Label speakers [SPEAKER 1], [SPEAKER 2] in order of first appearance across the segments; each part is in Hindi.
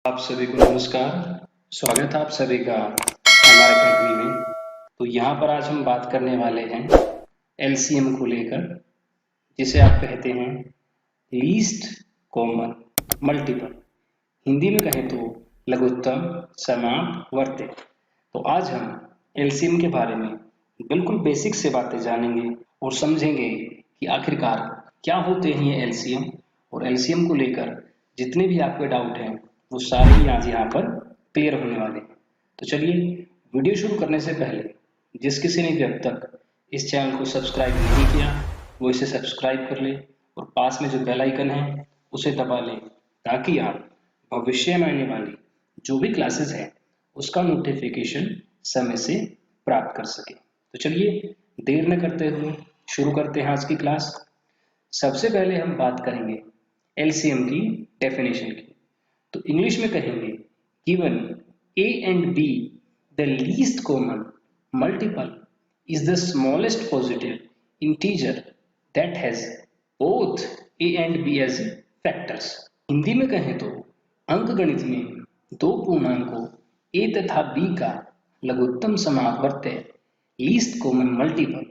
[SPEAKER 1] आप सभी को नमस्कार। स्वागत है आप सभी का हमारे अकेडमी में। तो यहाँ पर आज हम बात करने वाले हैं एलसीएम को लेकर, जिसे आप कहते हैं लीस्ट कॉमन मल्टीपल। हिंदी में कहें तो लघुत्तम समापवर्ती। तो आज हम एलसीएम के बारे में बिल्कुल बेसिक से बातें जानेंगे और समझेंगे कि आखिरकार क्या होते हैं ये एलसीएम, और एलसीएम को लेकर जितने भी आपके डाउट हैं वो सारे ही आज यहाँ पर क्लियर होने वाले हैं। तो चलिए, वीडियो शुरू करने से पहले जिस किसी ने भी अब तक इस चैनल को सब्सक्राइब नहीं किया वो इसे सब्सक्राइब कर ले और पास में जो बेल आइकन है उसे दबा ले, ताकि आप भविष्य में आने वाली जो भी क्लासेस है उसका नोटिफिकेशन समय से प्राप्त कर सके। तो चलिए, देर न करते हुए शुरू करते हैं आज की क्लास। सबसे पहले हम बात करेंगे एलसीएम की डेफिनेशन की। तो इंग्लिश में कहेंगे given a and b the least common multiple is the smallest positive integer that has both a and b as factors। Hindi में कहें तो अंकगणित में दो पूर्णांकों a तथा b का लघुत्तम समावर्त्य लीस्ट कॉमन मल्टीपल,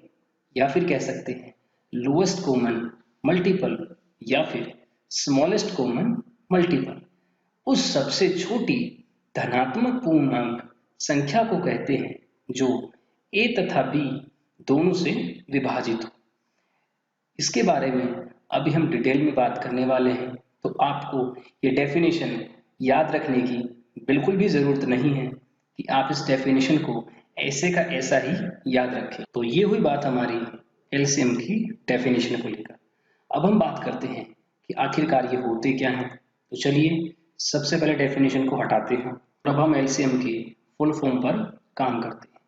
[SPEAKER 1] या फिर कह सकते हैं लोएस्ट कॉमन मल्टीपल, या फिर स्मॉलेस्ट कॉमन मल्टीपल, उस सबसे छोटी धनात्मक पूर्णांक संख्या को कहते हैं जो a तथा b दोनों से विभाजित हो। इसके बारे में अभी हम डिटेल में बात करने वाले हैं, तो आपको ये डेफिनेशन याद रखने की बिल्कुल भी ज़रूरत नहीं है कि आप इस डेफिनेशन को ऐसे का ऐसा ही याद रखें। तो ये हुई बात हमारी एलसीएम की डेफिनेशन को लेकर। अब हम बात करते हैं कि आखिरकार ये होते क्या हैं। तो चलिए, सबसे पहले डेफिनेशन को हटाते हैं, अब हम एलसीएम की फुल फॉर्म पर काम करते हैं।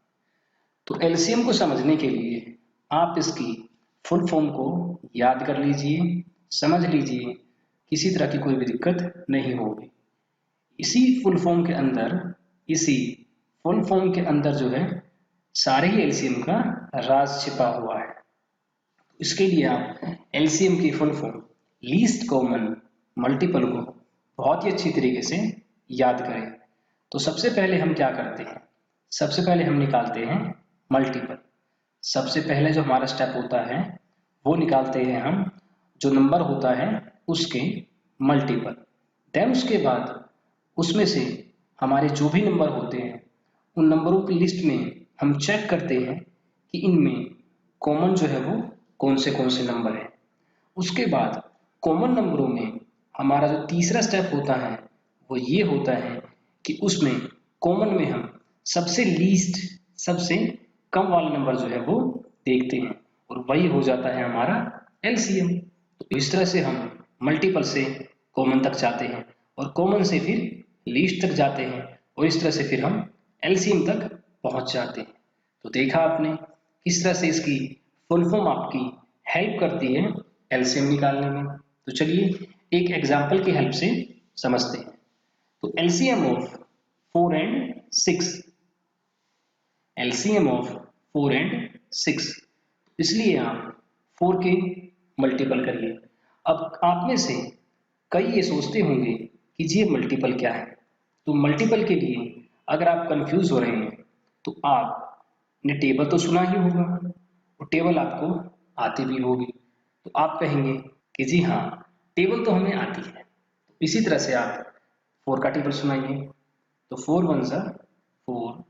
[SPEAKER 1] तो एलसीएम को समझने के लिए आप इसकी फुल फॉर्म को याद कर लीजिए, समझ लीजिए, किसी तरह की कोई भी दिक्कत नहीं होगी। इसी फुल फॉर्म के अंदर जो है सारे ही एलसीएम का राज छिपा हुआ है। इसके लिए आप एलसीएम की full form least common multiple को बहुत ही अच्छी तरीके से याद करें। तो सबसे पहले हम क्या करते हैं, सबसे पहले हम निकालते हैं मल्टीपल। सबसे पहले जो हमारा स्टेप होता है वो निकालते हैं हम जो नंबर होता है उसके मल्टीपल। देन उसके बाद उसमें से हमारे जो भी नंबर होते हैं उन नंबरों की लिस्ट में हम चेक करते हैं कि इनमें कॉमन जो है वो कौन से नंबर है। उसके बाद कॉमन नंबरों में हमारा जो तीसरा स्टेप होता है वो ये होता है कि उसमें कॉमन में हम सबसे लीस्ट, सबसे कम वाला नंबर जो है वो देखते हैं, और वही हो जाता है हमारा एलसीएम। तो इस तरह से हम मल्टीपल से कॉमन तक जाते हैं और कॉमन से फिर लीस्ट तक जाते हैं, और इस तरह से फिर हम एलसीएम तक पहुंच जाते हैं। तो देखा आपने किस तरह से इसकी फुल फॉर्म आपकी हेल्प करती है एलसीएम निकालने में। तो चलिए एक एग्जांपल की हेल्प से समझते हैं। तो LCM of 4 and 6, LCM of 4 and 6, इसलिए आप 4 के मल्टीपल करिए। अब आप में से कई ये सोचते होंगे कि जी मल्टीपल क्या है। तो मल्टीपल के लिए अगर आप कंफ्यूज हो रहे हैं तो आपने टेबल तो सुना ही होगा और टेबल आपको आती भी होगी। तो आप कहेंगे कि जी हाँ, टेबल तो हमें आती है। इसी तरह से आप 4 का टेबल सुनाइए। तो 4 1 ज़ा 4,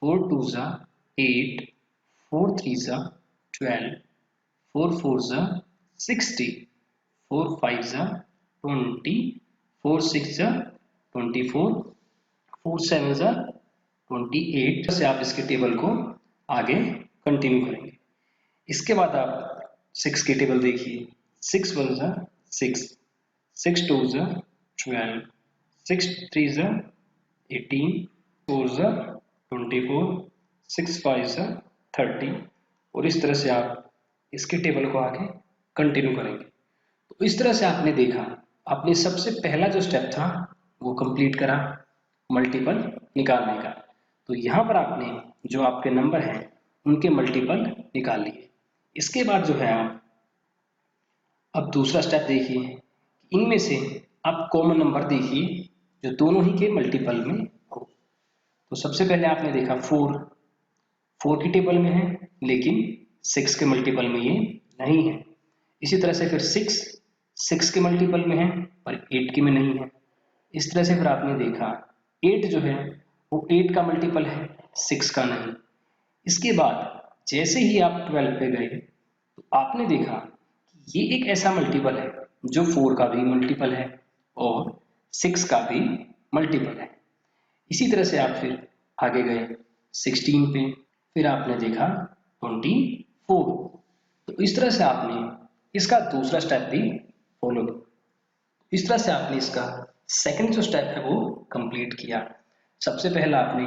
[SPEAKER 1] 4 2 ज़ा 8, 4 3 ज़ा 12, 4 4 ज़ा 60, 4 5 ज़ा 20, 4 6 ज़ा 24, 4 7 ज़ा 28 से आप इसके टेबल को आगे कंटिन्यू करेंगे। इसके बाद आप 6 के टेबल देखिए। 6 1 ज़ा 6, 6 2 ज़ा 12, 6 3 ज़ा 18, 4 ज़ा 24, 6 5 ज़ा 30, और इस तरह से आप इसके टेबल को आगे कंटिन्यू करेंगे। तो इस तरह से आपने देखा, आपने सबसे पहला जो स्टेप था वो कंप्लीट करा मल्टीपल निकालने का। तो यहाँ पर आपने जो आपके नंबर हैं उनके मल्टीपल निकाल लिए। इसके बाद जो है आप अब दूसरा स्टेप देखिए, इनमें से आप कॉमन नंबर देखिए जो दोनों ही के मल्टीपल में हो। तो सबसे पहले आपने देखा 4 की टेबल में है, लेकिन 6 के मल्टीपल में ये नहीं है। इसी तरह से फिर 6 के मल्टीपल में है पर 8 के में नहीं है। इस तरह से फिर आपने देखा 8 जो है वो 8 का मल्टीपल है, 6 का नहीं। इसके बाद जैसे ही आप 12 पे गए तो आपने देखा कि ये एक ऐसा मल्टीपल है जो 4 का भी मल्टीपल है और 6 का भी मल्टीपल है। इसी तरह से आप फिर आगे गए 16 पे, फिर आपने देखा 24। तो इस तरह से आपने इसका दूसरा स्टेप भी फॉलो किया। इस तरह से आपने इसका सेकंड जो स्टेप है वो कंप्लीट किया। सबसे पहला आपने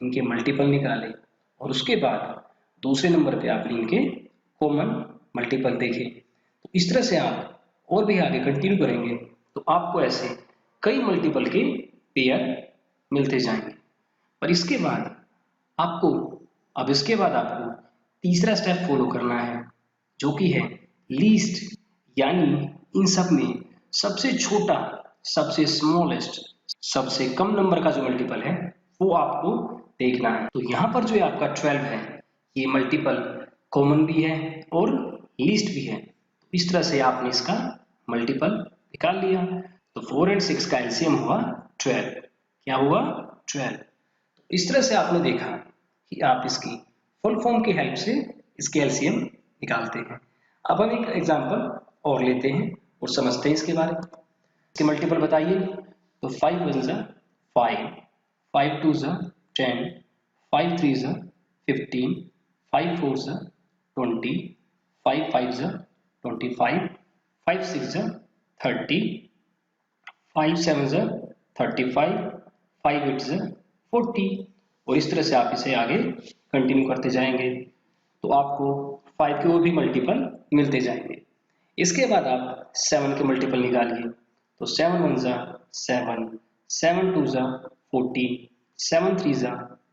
[SPEAKER 1] इनके मल्टीपल निकाले और उसके बाद दूसरे नंबर पे आपने इनके कॉमन मल्टीपल देखे। तो इस तरह से आप और भी आगे कंटिन्यू करेंगे तो आपको ऐसे कई मल्टीपल के पेयर मिलते जाएंगे। पर इसके बाद आपको तीसरा स्टेप फॉलो करना है, जो कि है लीस्ट, यानी इन सब में सबसे छोटा, सबसे स्मॉलेस्ट, सबसे कम नंबर का जो मल्टीपल है वो आपको देखना है। तो यहाँ पर जो आपका 12 है ये मल्टीपल कॉमन भी है और लीस्ट भी है। तो इस तरह से आपने इसका मल्टीपल निकाल लिया। तो 4 और 6 का एलसीएम हुआ 12। क्या हुआ? 12। तो इस तरह से आपने देखा कि आप इसकी फुल फॉर्म की हेल्प से इसके एलसीएम निकालते हैं। अब हम एक एग्जांपल और लेते हैं और समझते हैं इसके बारे में। इसके मल्टीपल बताइए। तो 5 1 जा 5, 5 2 जा 10, 5 3 जा 15, 5 4 जा 20, 5 5 जा 25, 5 6 जा 30, 5 7 जा 35, 5 8 जा 40। और इस तरह से आप इसे आगे कंटिन्यू करते जाएंगे तो आपको 5 के और भी मल्टीपल मिलते जाएंगे। इसके बाद आप 7 के मल्टीपल निकालिए। तो 7 1 जा 7, 7 2 जा 14, 7 3 जा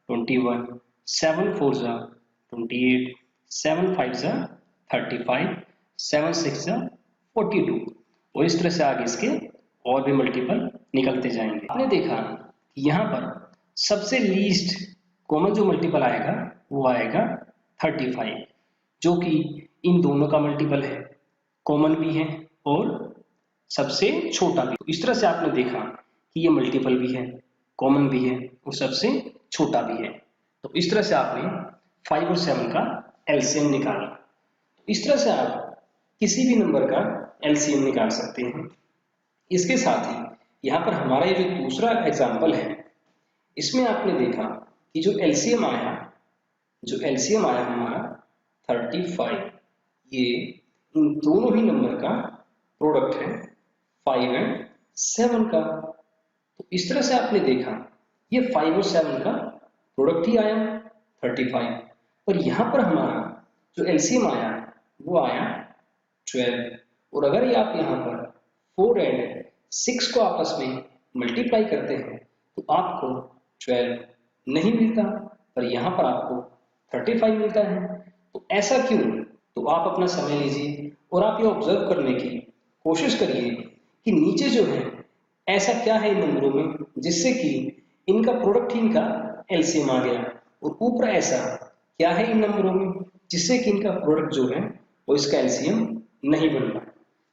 [SPEAKER 1] 21, 7 4 जा 28, 7 5 जा 35, 7 6 जा 42। और इस तरह से आगे इसके और भी मल्टीपल निकलते जाएंगे। आपने देखा कि यहाँ पर सबसे लीस्ट कॉमन जो मल्टीपल आएगा वो आएगा 35, जो कि इन दोनों का मल्टीपल है, कॉमन भी है और सबसे छोटा भी। इस तरह से आपने देखा कि ये मल्टीपल भी है, कॉमन भी है और सबसे छोटा भी है। तो इस तरह से आपने 5 और 7 का एलसीएम निकाला। इस तरह से आप किसी भी नंबर का एलसीएम निकाल सकते हैं। इसके साथ ही यहाँ पर हमारा ये जो दूसरा एग्जाम्पल है, इसमें आपने देखा कि जो एलसीएम आया हमारा 35, ये इन दोनों ही नंबर का प्रोडक्ट है 5 और 7 का। तो इस तरह से आपने देखा ये 5 और 7 का प्रोडक्ट ही आया 35, और यहाँ पर हमारा जो एलसीएम आया वो आया 12। और अगर ये आप यहाँ पर 4 और 6 को आपस में मल्टीप्लाई करते हैं तो आपको 12 नहीं मिलता, पर यहाँ पर आपको 35 मिलता है। तो ऐसा क्यों? तो आप अपना समय लीजिए और आप ये ऑब्जर्व करने की कोशिश करिए कि नीचे जो है ऐसा क्या है इन नंबरों में जिससे कि इनका प्रोडक्ट ही इनका एलसीएम आ गया, और ऊपर ऐसा क्या है इन नंबरों में जिससे कि इनका प्रोडक्ट जो है वो इसका एलसीएम नहीं बन रहा।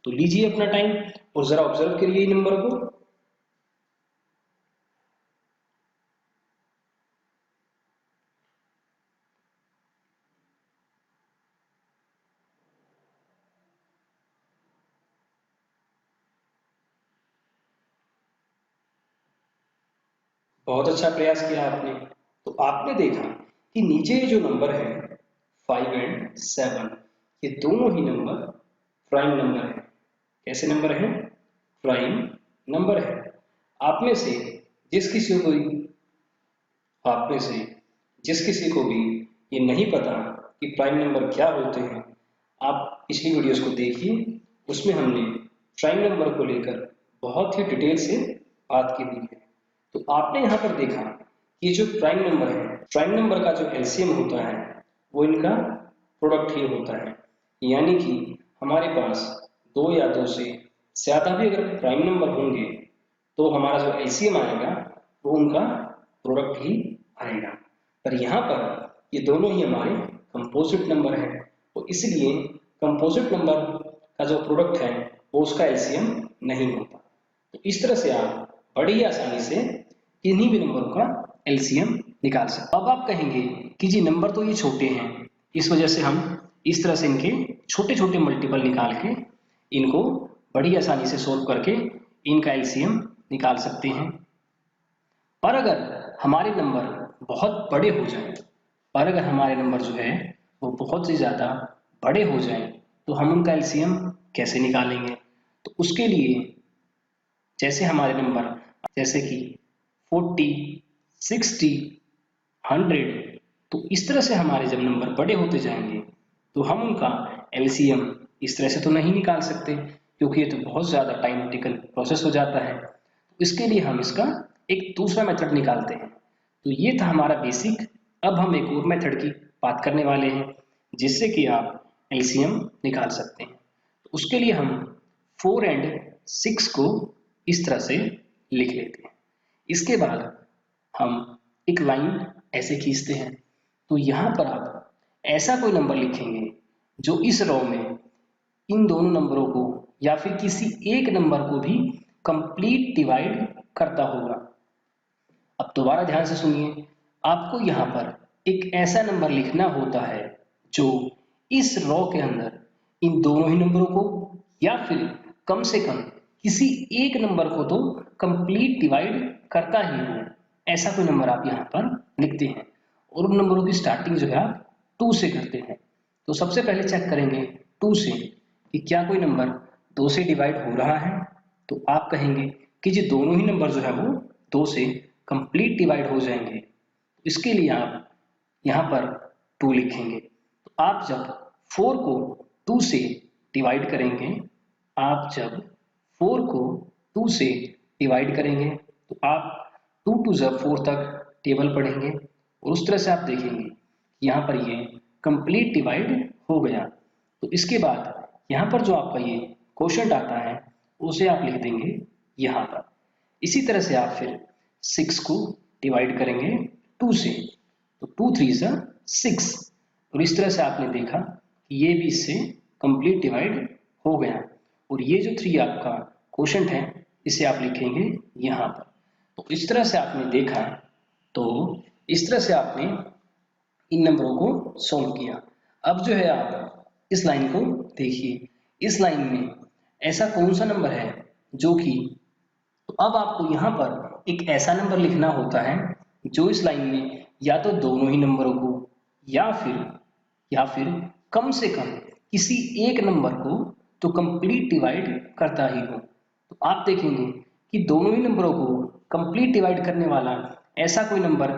[SPEAKER 1] तो लीजिए अपना टाइम और जरा ऑब्जर्व करिए इन नंबर को। बहुत अच्छा प्रयास किया आपने। तो आपने देखा कि नीचे जो नंबर है 5 और 7, ये दोनों ही नंबर प्राइम नंबर है। कैसे नंबर है? प्राइम नंबर है। आप में से जिस किसी को आप में से जिस किसी को भी ये नहीं पता कि प्राइम नंबर क्या होते हैं, आप पिछली वीडियोस को देखिए, उसमें हमने प्राइम नंबर को लेकर बहुत ही डिटेल से बात की हुई है। तो आपने यहाँ पर देखा कि जो प्राइम नंबर है, प्राइम नंबर का जो एलसीएम होता है वो इनका प्रोडक्ट ही होता है। यानी कि हमारे पास 2 या 2 से ज्यादा भी अगर प्राइम नंबर होंगे तो हमारा जो एलसीएम आएगा वो उनका प्रोडक्ट ही आएगा। पर यहाँ पर ये दोनों ही हमारे कंपोजिट नंबर हैं, तो इसलिए कंपोजिट नंबर का जो प्रोडक्ट है वो उसका एलसीएम नहीं होता। तो इस तरह से आप बड़ी आसानी से किन्हीं भी नंबरों का एलसीएम निकाल सकते। अब आप कहेंगे कि जी नंबर तो ये छोटे हैं, इस वजह से हम इस तरह से इनके छोटे छोटे मल्टीपल निकाल के इनको बड़ी आसानी से सोल्व करके इनका एलसीएम निकाल सकते हैं। पर अगर हमारे नंबर बहुत बड़े हो जाएं, पर अगर हमारे नंबर जो है वो बहुत ही ज़्यादा बड़े हो जाएं, तो हम उनका एलसीएम कैसे निकालेंगे? तो उसके लिए जैसे हमारे नंबर जैसे कि 40, 60, 100, तो इस तरह से हमारे जब नंबर बड़े होते जाएंगे तो हम उनका एलसीएम इस तरह से तो नहीं निकाल सकते, क्योंकि ये तो बहुत ज़्यादा टाइम टेकन प्रोसेस हो जाता है। तो इसके लिए हम इसका एक दूसरा मेथड निकालते हैं। तो ये था हमारा बेसिक। अब हम एक और मेथड की बात करने वाले हैं जिससे कि आप एलसीएम निकाल सकते हैं। तो उसके लिए हम 4 and 6 को इस तरह से लिख लेते हैं। इसके बाद हम एक लाइन ऐसे खींचते हैं। तो यहाँ पर आप ऐसा कोई नंबर लिखेंगे जो इस रो में इन दोनों नंबरों को या फिर किसी एक नंबर को भी कंप्लीट डिवाइड करता होगा। अब दोबारा ध्यान से सुनिए, आपको यहाँ पर एक ऐसा नंबर लिखना होता है जो इस रो के अंदर इन दोनों ही नंबरों को या फिर कम से कम किसी एक नंबर को तो कंप्लीट डिवाइड करता ही हो। ऐसा कोई नंबर आप यहाँ पर लिखते हैं और उन नंबरों की स्टार्टिंग जो है आप 2 से करते हैं। तो सबसे पहले चेक करेंगे 2 से कि क्या कोई नंबर 2 से डिवाइड हो रहा है। तो आप कहेंगे कि जी दोनों ही नंबर जो है वो 2 से कंप्लीट डिवाइड हो जाएंगे। इसके लिए आप यहाँ पर 2 लिखेंगे। तो आप जब 4 को 2 से डिवाइड करेंगे, आप जब 4 को 2 से डिवाइड करेंगे तो आप 2 to the 4 तक टेबल पढ़ेंगे और उस तरह से आप देखेंगे यहाँ पर ये कंप्लीट डिवाइड हो गया। तो इसके बाद यहाँ पर जो आपका ये क्वोशंट आता है उसे आप लिख देंगे यहाँ पर। इसी तरह से आप फिर 6 को डिवाइड करेंगे 2 से, तो 2 3 6 और इस तरह से आपने देखा कि ये भी इससे कंप्लीट डिवाइड हो गया। और ये जो 3 आपका क्वोशंट है इसे आप लिखेंगे यहाँ पर। तो इस तरह से आपने देखा, तो इस तरह से आपने इन नंबरों को सॉल्व किया। अब जो है आप इस लाइन को देखिए, इस लाइन में ऐसा कौन सा नंबर है जो कि, तो अब आपको यहाँ पर एक ऐसा नंबर लिखना होता है जो इस लाइन में या तो दोनों ही नंबरों को या फिर कम से कम किसी एक नंबर को तो कंप्लीट डिवाइड करता ही हो। तो आप देखेंगे कि दोनों ही नंबरों को कंप्लीट डिवाइड करने वाला ऐसा कोई नंबर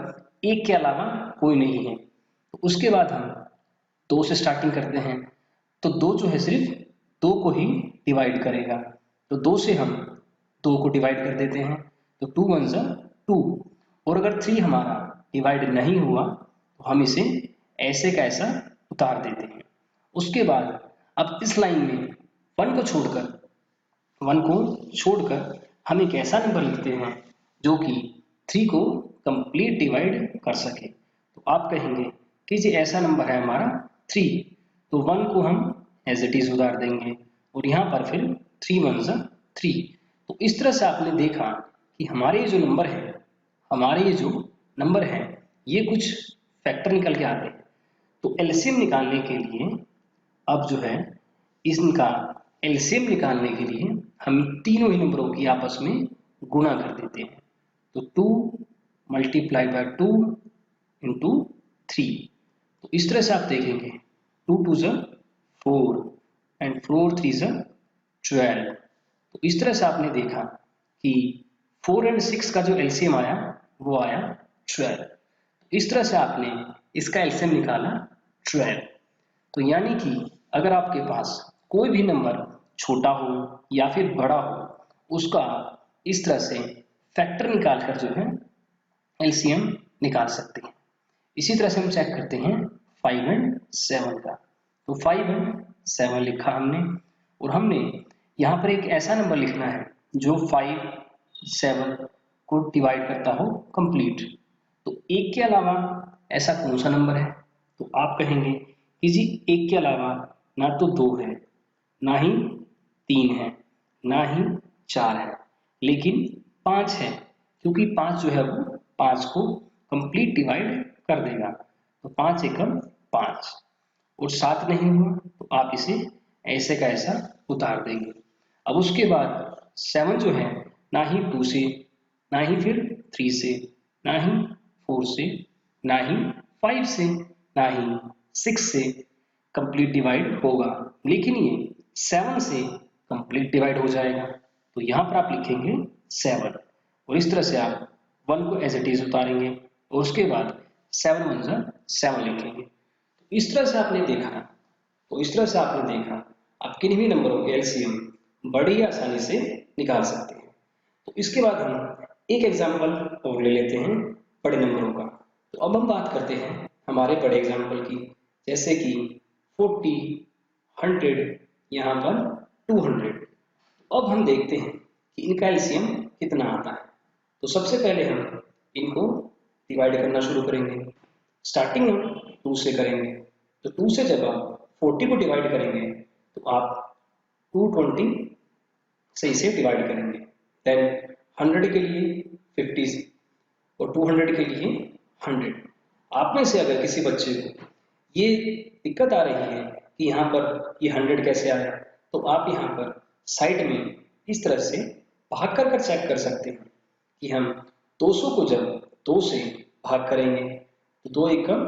[SPEAKER 1] एक के अलावा कोई नहीं है। तो उसके बाद हम 2 से स्टार्टिंग करते हैं। तो 2 जो है सिर्फ 2 को ही डिवाइड करेगा। तो 2 से हम 2 को डिवाइड कर देते हैं, तो 2 1 2। और अगर 3 हमारा डिवाइड नहीं हुआ तो हम इसे ऐसे का ऐसा उतार देते हैं। उसके बाद अब इस लाइन में 1 को छोड़कर हम एक ऐसा नंबर लिखते हैं जो कि 3 को कंप्लीट डिवाइड कर सके। तो आप कहेंगे कि जी ऐसा नंबर है हमारा 3, तो 1 को हम एज इट इज उतार देंगे और यहाँ पर फिर 3 1 3। तो इस तरह से आपने देखा कि हमारे ये जो नंबर है ये कुछ फैक्टर निकल के आते हैं। तो एलसीएम निकालने के लिए अब जो है इनका एलसीएम निकालने के लिए हम तीनों ही नंबरों की आपस में गुणा कर देते हैं। तो 2 × 2 × 3। तो इस तरह से आप देखेंगे 2 2 4 एंड 4 3 12। तो इस तरह से आपने देखा कि 4 और 6 का जो एलसीएम आया वो आया 12। इस तरह से आपने इसका एलसीएम निकाला 12। तो यानी कि अगर आपके पास कोई भी नंबर छोटा हो या फिर बड़ा हो, उसका इस तरह से फैक्टर निकाल कर जो है एलसीएम निकाल सकते हैं। इसी तरह से हम चेक करते हैं 5 और 7 का। तो 5 और 7 लिखा हमने और हमने यहाँ पर एक ऐसा नंबर लिखना है जो 5 7 को डिवाइड करता हो कंप्लीट। तो 1 के अलावा ऐसा कौन सा नंबर है? तो आप कहेंगे कि जी 1 के अलावा ना तो 2 है, ना ही 3 है, ना ही 4 है, लेकिन 5 है, क्योंकि 5 जो है वो 5 को कंप्लीट डिवाइड कर देगा। तो 5 एकम 5। और 7 नहीं हुआ तो आप इसे ऐसे का ऐसा उतार देंगे। अब उसके बाद 7 जो है ना ही 2 से, ना ही फिर 3 से, ना ही 4 से, ना ही 5 से, ना ही 6 से कंप्लीट डिवाइड होगा, लेकिन ये 7 से कंप्लीट डिवाइड हो जाएगा। तो यहाँ पर आप लिखेंगे 7 और इस तरह से आप 1 को एज इट इज उतारेंगे और उसके बाद 7 1 जा 7 लिखेंगे। तो इस तरह से आपने देखा, तो इस तरह से आपने देखा आप किन्हीं भी नंबरों के एलसीएम बड़ी आसानी से निकाल सकते हैं। तो इसके बाद हम एक एग्जाम्पल और ले लेते हैं बड़े नंबरों का। तो अब हम बात करते हैं हमारे बड़े एग्जाम्पल की, जैसे कि 40, 100, यहाँ पर 200। अब हम देखते हैं कि इनका एलसीएम कितना आता है। तो सबसे पहले हम इनको डिवाइड करना शुरू करेंगे। स्टार्टिंग हम 2 से करेंगे। तो 2 से जब आप 40 को डिवाइड करेंगे तो आप 220 से इसे डिवाइड करेंगे। देन 100 के लिए 50 और 200 के लिए 100। आप में से अगर किसी बच्चे को ये दिक्कत आ रही है कि यहाँ पर ये 100 कैसे आया, तो आप यहाँ पर साइड में इस तरह से भाग कर चेक कर सकते हैं कि हम 200 को जब 2 से भाग करेंगे तो 2 एकम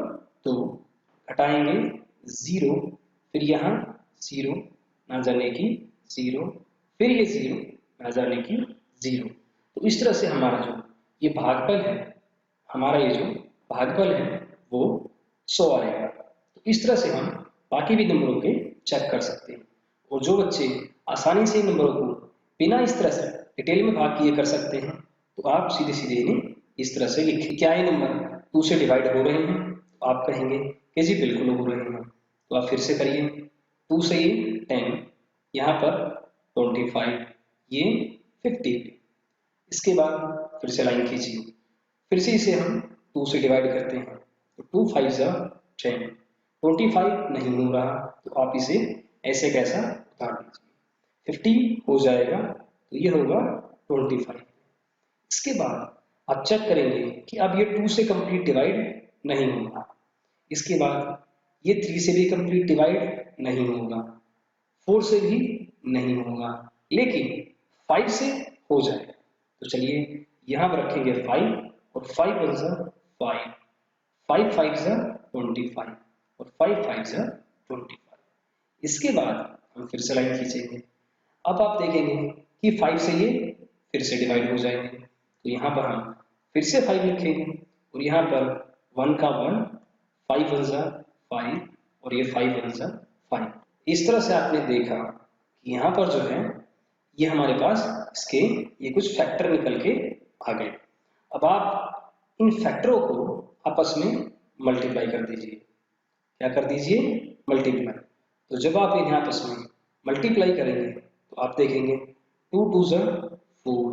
[SPEAKER 1] 2, घटाएंगे 0, फिर यहाँ 0 ना जाने की 0, फिर ये 0 ना जाने की 0। तो इस तरह से हमारा जो ये भागफल है, हमारा ये जो भागफल है वो 100 आएगा। तो इस तरह से हम बाकी भी नंबरों के चेक कर सकते हैं। और जो बच्चे आसानी से नंबरों को बिना इस तरह से डिटेल में भाग किए कर सकते हैं, तो आप सीधे सीधे इन्हें इस तरह से लिखें। क्या ये नंबर 2 से डिवाइड हो रहे हैं? तो आप कहेंगे कि जी बिल्कुल हो रहे हैं। तो आप फिर से करिए। 2 से ये 10, यहाँ पर 25, ये 50। इसके बाद फिर से लाइन खींचिए। फिर से इसे हम 2 से डिवाइड करते हैं। तो 2 5 जा 10, 25 नहीं हो रहा तो आप इसे ऐसे कैसा उतार दीजिए। 50 हो जाएगा तो ये होगा 25। इसके बाद आप चेक करेंगे कि अब ये 2 से कंप्लीट डिवाइड नहीं होगा। इसके बाद ये 3 से भी कंप्लीट डिवाइड नहीं होगा, 4 से भी नहीं होगा, लेकिन 5 से हो जाएगा। तो चलिए यहाँ पर रखेंगे 5 और 5 1 जा 5, 5 5 जा 25 और 5 5 जा 25। इसके बाद हम फिर से लाइन खींचेंगे। अब आप देखेंगे कि 5 से ये फिर से डिवाइड हो जाएंगे। तो यहाँ पर हम फिर से 5 लिखेंगे और यहाँ पर 1 का 1, 5 1 जा 5 और ये 5 1 जा 5। इस तरह से आपने देखा कि यहाँ पर जो है ये हमारे पास इसके ये कुछ फैक्टर निकल के आ गए। अब आप इन फैक्टरों को आपस में मल्टीप्लाई कर दीजिए। क्या कर दीजिए? मल्टीप्लाई। तो जब आप इन्हें आपस में मल्टीप्लाई करेंगे तो आप देखेंगे 2 2 जा 4,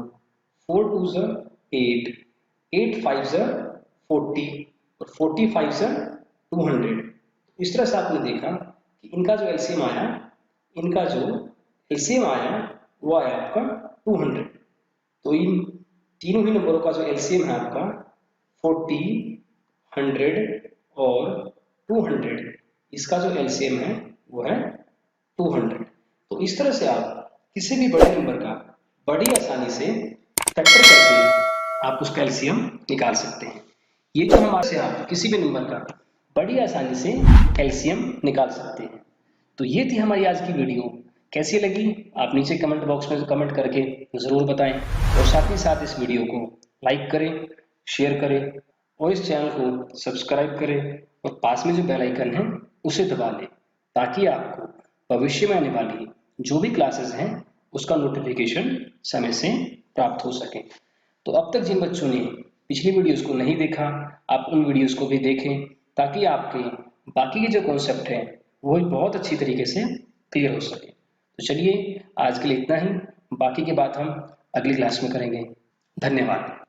[SPEAKER 1] 4 2 जा 8, 8 5 जा 40 और 40 5 जा 200। इस तरह से आपने देखा कि इनका जो एलसीएम आया, इनका जो एलसीएम आया वो आया आपका 200। तो इन तीनों ही नंबरों का जो एलसीएम है आपका 40, 100 और 200, इसका जो एलसीएम है वो है 200। तो इस तरह से आप किसी भी बड़े नंबर का बड़ी आसानी से फैक्टर करके आप उसका एलसीएम निकाल सकते हैं। ये जो हमारे से आप किसी भी नंबर का बड़ी आसानी से एलसीएम निकाल सकते हैं। तो ये थी हमारी आज की वीडियो। कैसी लगी आप नीचे कमेंट बॉक्स में कमेंट करके ज़रूर बताएं और साथ ही साथ इस वीडियो को लाइक करें, शेयर करें और इस चैनल को सब्सक्राइब करें और पास में जो बेल आइकन है उसे दबा लें, ताकि आपको भविष्य में आने वाली जो भी क्लासेस हैं उसका नोटिफिकेशन समय से प्राप्त हो सके। तो अब तक जिन बच्चों ने पिछली वीडियोस को नहीं देखा, आप उन वीडियोस को भी देखें, ताकि आपके बाकी के जो कॉन्सेप्ट हैं वो बहुत अच्छी तरीके से क्लियर हो सके। तो चलिए आज के लिए इतना ही, बाकी की बात हम अगली क्लास में करेंगे। धन्यवाद।